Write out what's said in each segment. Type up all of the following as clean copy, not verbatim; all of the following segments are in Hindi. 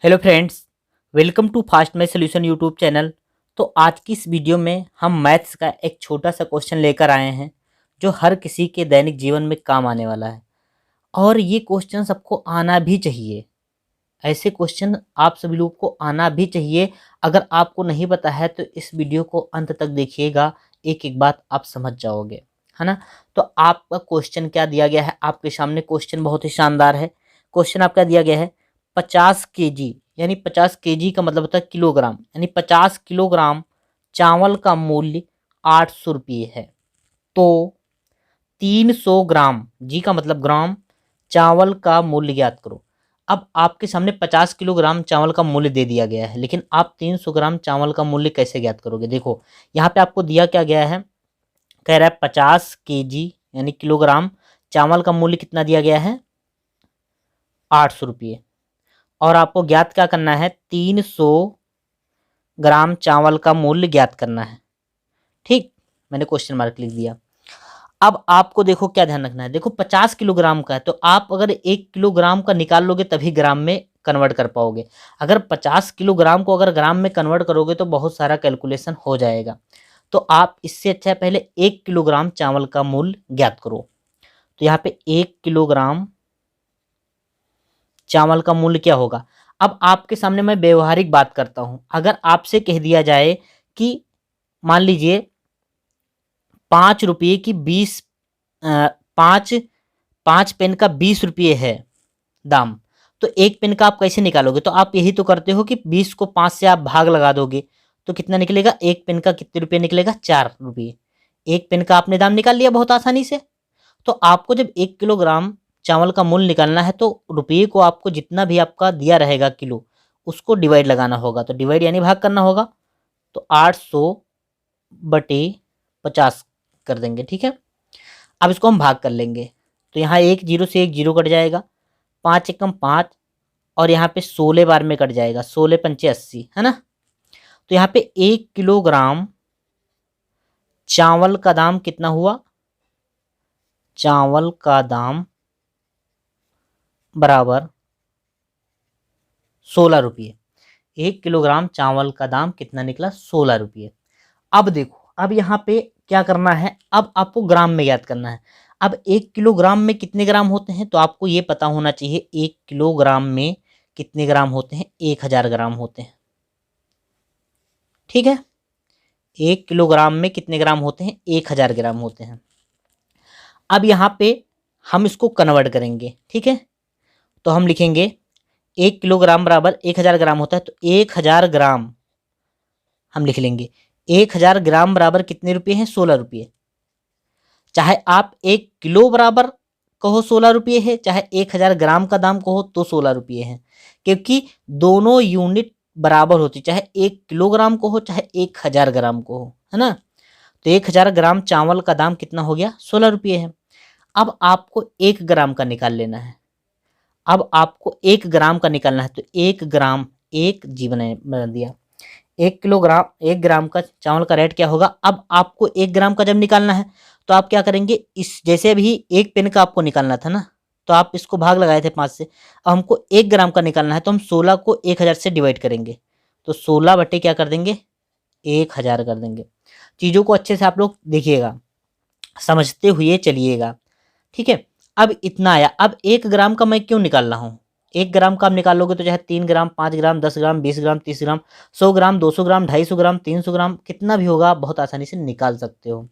Hello friends, welcome to fast math solution YouTube channel. तो आज की इस वीडियो में हम मैथ्स का एक छोटा सा क्वेश्चन लेकर आए हैं जो हर किसी के दैनिक जीवन में काम आने वाला है। और ये क्वेश्चन सबको आना भी चाहिए। ऐसे क्वेश्चन आप सभी लोग को आना भी चाहिए। अगर आपको नहीं पता है तो इस वीडियो को अंत तक देखिएगा, एक एक बात आप समझ जाओगे, है ना। तो आपका क्वेश्चन क्या दिया गया है आपके सामने? क्वेश्चन बहुत ही शानदार है। क्वेश्चन आपका दिया गया है 50 kg, यानी 50 kg का मतलब होता है किलोग्राम, यानी 50 किलोग्राम चावल का मूल्य 800 रुपये है। तो 300 ग्राम, जी का मतलब ग्राम, चावल का मूल्य ज्ञात करो। अब आपके सामने 50 किलोग्राम चावल का मूल्य दे दिया गया है, लेकिन आप 300 ग्राम चावल का मूल्य कैसे ज्ञात करोगे? देखो यहाँ पे आपको दिया क्या गया है, कह रहा है 50 kg यानी किलोग्राम चावल का मूल्य कितना दिया गया है? 800 रुपये। और आपको ज्ञात क्या करना है? 300 ग्राम चावल का मूल्य ज्ञात करना है। ठीक, मैंने क्वेश्चन मार्क लिख दिया। अब आपको देखो क्या ध्यान रखना है। देखो 50 किलोग्राम का है तो आप अगर 1 किलोग्राम का निकाल लोगे तभी ग्राम में कन्वर्ट कर पाओगे। अगर 50 किलोग्राम को अगर ग्राम में कन्वर्ट करोगे तो बहुत सारा कैलकुलेशन हो जाएगा। तो आप इससे अच्छा है पहले 1 किलोग्राम चावल का मूल्य ज्ञात करो। तो यहाँ पे 1 किलोग्राम चावल का मूल्य क्या होगा? अब आपके सामने मैं व्यवहारिक बात करता हूं। अगर आपसे कह दिया जाए कि मान लीजिए 5 रुपये की 20, पाँच पाँच पेन का 20 रुपये है दाम, तो एक पेन का आप कैसे निकालोगे? तो आप यही तो करते हो कि 20 को 5 से आप भाग लगा दोगे तो कितना निकलेगा? एक पेन का कितने रुपये निकलेगा? 4 रुपये। एक पेन का आपने दाम निकाल लिया बहुत आसानी से। तो आपको जब 1 किलोग्राम चावल का मूल्य निकालना है तो रुपये को आपको जितना भी आपका दिया रहेगा किलो, उसको डिवाइड लगाना होगा। तो डिवाइड यानी भाग करना होगा। तो 800/50 कर देंगे। ठीक है, अब इसको हम भाग कर लेंगे। तो यहाँ एक जीरो से एक जीरो कट जाएगा, 5 एकम 5, और यहाँ पे 16 बार में कट जाएगा, 16 पंचे 80, है ना। तो यहाँ पे 1 किलोग्राम चावल का दाम कितना हुआ? चावल का दाम बराबर 16 रुपये। 1 किलोग्राम चावल का दाम कितना निकला? 16 रुपये। अब देखो, अब यहाँ पे क्या करना है, अब आपको ग्राम में याद करना है। अब 1 किलोग्राम में कितने ग्राम होते हैं? तो आपको ये पता होना चाहिए 1 किलोग्राम में कितने ग्राम होते हैं? 1000 ग्राम होते हैं। ठीक है, 1 किलोग्राम में कितने ग्राम होते हैं? 1000 ग्राम होते हैं। अब यहाँ पे हम इसको कन्वर्ट करेंगे। ठीक है, तो हम लिखेंगे 1 किलोग्राम बराबर 1000 ग्राम होता है, तो 1000 ग्राम हम लिख लेंगे। 1000 ग्राम बराबर कितने रुपये हैं? 16 रुपये। चाहे आप 1 किलो बराबर कहो 16 रुपये है, चाहे 1000 ग्राम का दाम कहो तो 16 रुपये है, क्योंकि दोनों यूनिट बराबर होती, चाहे 1 किलोग्राम को हो चाहे 1000 ग्राम को हो, है ना। तो 1000 ग्राम चावल का दाम कितना हो गया? 16 रुपये है। अब आपको 1 ग्राम का निकाल लेना है। अब आपको 1 ग्राम का निकालना है, तो 1 ग्राम, एक जी बना दिया। 1 किलोग्राम, 1 ग्राम का चावल का रेट क्या होगा? अब आपको 1 ग्राम का जब निकालना है तो आप क्या करेंगे, इस जैसे अभी एक पेन का आपको निकालना था ना, तो आप इसको भाग लगाए थे 5 से। अब हमको 1 ग्राम का निकालना है तो हम 16 को 1000 से डिवाइड करेंगे। तो 16 बटे क्या कर देंगे? 1000 कर देंगे। चीज़ों को अच्छे से आप लोग देखिएगा, समझते हुए चलिएगा। ठीक है, अब इतना आया। अब 1 ग्राम का मैं क्यों निकाल रहा हूँ? 1 ग्राम का आप निकालोगे तो चाहे 3 ग्राम, 5 ग्राम, 10 ग्राम, 20 ग्राम, 30 ग्राम, 100 ग्राम, 200 ग्राम, 250 ग्राम, 300 ग्राम, कितना भी होगा आप बहुत आसानी से निकाल सकते हो।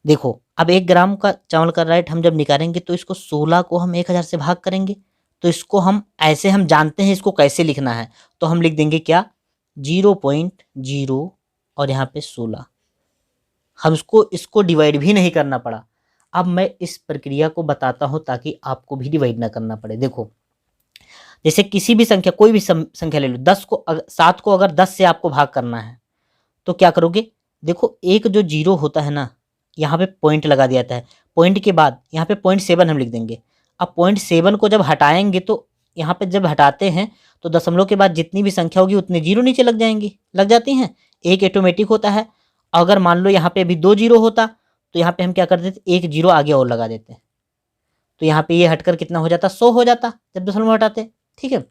देखो, अब 1 ग्राम का चावल का रेट हम जब निकालेंगे तो इसको 16 को हम 1000 से भाग करेंगे। तो इसको हम ऐसे, हम जानते हैं इसको कैसे लिखना है, तो हम लिख देंगे क्या? 0.0 और यहाँ पे 16। हम इसको डिवाइड भी नहीं करना पड़ा। अब मैं इस प्रक्रिया को बताता हूँ ताकि आपको भी डिवाइड ना करना पड़े। देखो, जैसे किसी भी संख्या, कोई भी संख्या ले लो, 7 को अगर 10 से आपको भाग करना है तो क्या करोगे? देखो, एक जो जीरो होता है ना, यहाँ पे पॉइंट लगा दिया जाता है। पॉइंट के बाद यहाँ पे 0.7 हम लिख देंगे। अब 0.7 को जब हटाएंगे तो यहाँ पे जब हटाते हैं तो दशमलव के बाद जितनी भी संख्या होगी उतने जीरो नीचे लग जाएंगी, लग जाती हैं। एक ऑटोमेटिक होता है। अगर मान लो यहाँ पे अभी 2 जीरो होता तो यहाँ पे हम क्या कर देते? 1 जीरो आगे और लगा देते। तो यहाँ पे ये हटकर कितना हो जाता? 100 हो जाता जब दशमलव हटाते। ठीक है,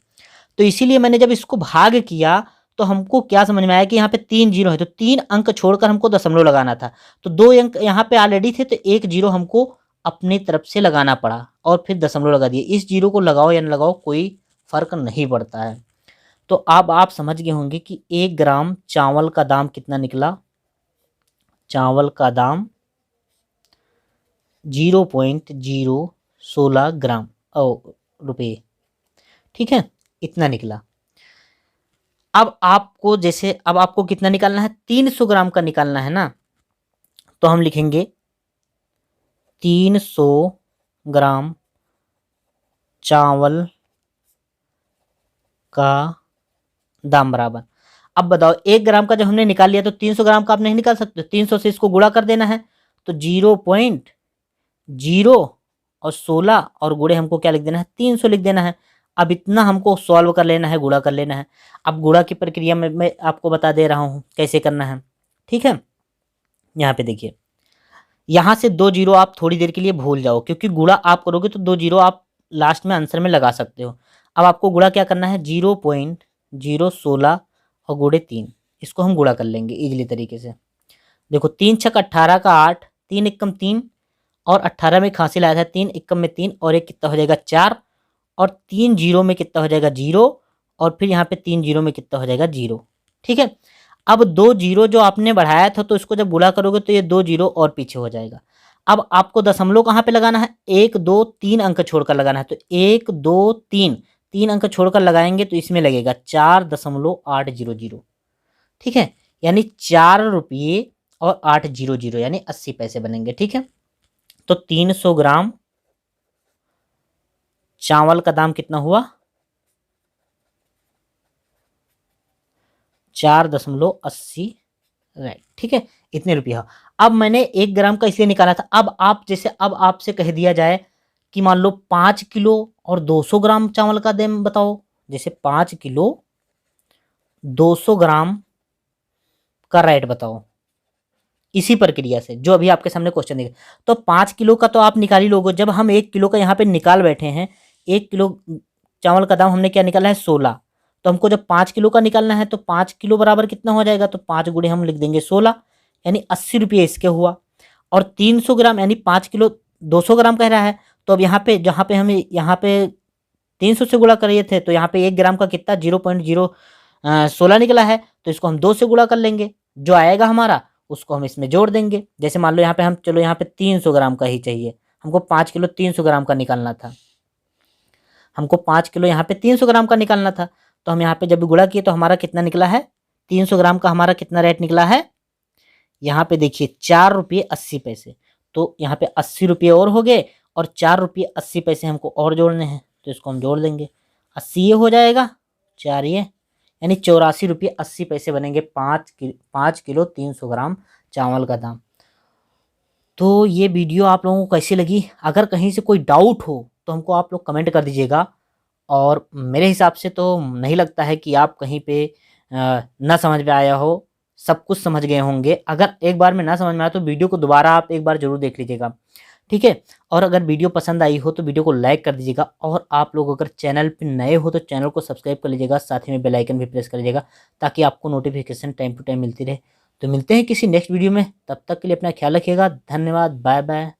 तो इसीलिए मैंने जब इसको भाग किया तो हमको क्या समझ में आया कि यहाँ पे 3 जीरो है, तो 3 अंक छोड़कर हमको दशमलव लगाना था। तो 2 अंक यहाँ पे ऑलरेडी थे, तो 1 जीरो हमको अपनी तरफ से लगाना पड़ा और फिर दशमलव लगा दिए। इस जीरो को लगाओ या न लगाओ कोई फर्क नहीं पड़ता है। तो अब आप समझ गए होंगे कि 1 ग्राम चावल का दाम कितना निकला। चावल का दाम 0.016 ग्राम रुपये, ठीक है, इतना निकला। अब आपको कितना निकालना है, 300 ग्राम का निकालना है ना, तो हम लिखेंगे 300 ग्राम चावल का दाम बराबर। अब बताओ 1 ग्राम का जब हमने निकाल लिया तो 300 ग्राम का आप नहीं निकाल सकते, 300 से इसको गुणा कर देना है, तो 0.0 और 16 और गुणे हमको क्या लिख देना है, 300 लिख देना है। अब इतना हमको सॉल्व कर लेना है, गुणा कर लेना है। अब गुणा की प्रक्रिया में मैं आपको बता दे रहा हूँ कैसे करना है, ठीक है। यहाँ पे देखिए, यहाँ से 2 जीरो आप थोड़ी देर के लिए भूल जाओ, क्योंकि गुणा आप करोगे तो 2 जीरो आप लास्ट में आंसर में लगा सकते हो। अब आपको गुणा क्या करना है, 0.016 और गुणे 3, इसको हम गुणा कर लेंगे इजीली तरीके से। देखो 3 छक 18 का 8, 3 एकम 3 और 18 में खांसी लाया था, 3 एकम में 3 और एक कितना हो जाएगा 4 और 3 जीरो में कितना हो जाएगा 0 और फिर यहाँ पे 3 जीरो में कितना हो जाएगा 0, ठीक है। अब 2 जीरो जो आपने बढ़ाया था तो इसको जब गुणा करोगे तो ये 2 जीरो और पीछे हो जाएगा। अब आपको दशमलव कहाँ पे लगाना है, 1 2 3 अंक छोड़कर लगाना है, तो 1 2 3 3 अंक छोड़कर लगाएंगे तो इसमें लगेगा 4.800, ठीक है, यानी 4 रुपये और 800 यानी 80 पैसे बनेंगे, ठीक है। तो 300 ग्राम चावल का दाम कितना हुआ, 4.80, राइट, ठीक है, इतने रुपया। अब मैंने 1 ग्राम का इसलिए निकाला था। अब आपसे कह दिया जाए कि मान लो 5 किलो और 200 ग्राम चावल का दाम बताओ, जैसे 5 किलो 200 ग्राम का रेट बताओ, इसी प्रक्रिया से जो अभी आपके सामने क्वेश्चन दिखे। तो 5 किलो का तो आप निकाल ही लोगे। जब हम 1 किलो का यहाँ पे निकाल बैठे हैं, 1 किलो चावल का दाम हमने क्या निकाला है 16, तो हमको जब 5 किलो का निकालना है तो 5 किलो बराबर कितना हो जाएगा, तो 5 गुणे हम लिख देंगे 16, यानी 80 रुपये इसके हुआ। और 300 ग्राम यानी 5 किलो 200 ग्राम कह रहा है, तो अब यहाँ पे जहाँ पे हम यहाँ पे 300 से गुणा कर रहे थे तो यहाँ पे 1 ग्राम का कितना 0.016 निकला है, तो इसको हम 2 से गुणा कर लेंगे, जो आएगा हमारा उसको हम इसमें जोड़ देंगे। जैसे मान लो यहाँ पे हम, चलो यहाँ पे 300 ग्राम का ही चाहिए, हमको 5 किलो 300 ग्राम का निकालना था, हमको 5 किलो यहाँ पे 300 ग्राम का निकालना था, तो हम यहाँ पे जब गुणा किए तो हमारा कितना निकला है, 300 ग्राम का हमारा कितना रेट निकला है, यहाँ पे देखिए 4.80 रुपये। तो यहाँ पे 80 रुपये और हो गए और 4.80 रुपये हमको और जोड़ने हैं, तो इसको हम जोड़ देंगे, 80 ये हो जाएगा, 4 ये, यानी 84.80 रुपये बनेंगे 5 किलो 300 ग्राम चावल का दाम। तो ये वीडियो आप लोगों को कैसी लगी, अगर कहीं से कोई डाउट हो तो हमको आप लोग कमेंट कर दीजिएगा। और मेरे हिसाब से तो नहीं लगता है कि आप कहीं पे ना समझ में आया हो, सब कुछ समझ गए होंगे। अगर एक बार में ना समझ में आया तो वीडियो को दोबारा आप एक बार ज़रूर देख लीजिएगा, ठीक है। और अगर वीडियो पसंद आई हो तो वीडियो को लाइक कर दीजिएगा, और आप लोग अगर चैनल पे नए हो तो चैनल को सब्सक्राइब कर लीजिएगा, साथ ही में बेल आइकन भी प्रेस कर लीजिएगा ताकि आपको नोटिफिकेशन टाइम टू टाइम मिलती रहे। तो मिलते हैं किसी नेक्स्ट वीडियो में, तब तक के लिए अपना ख्याल रखिएगा। धन्यवाद, बाय बाय।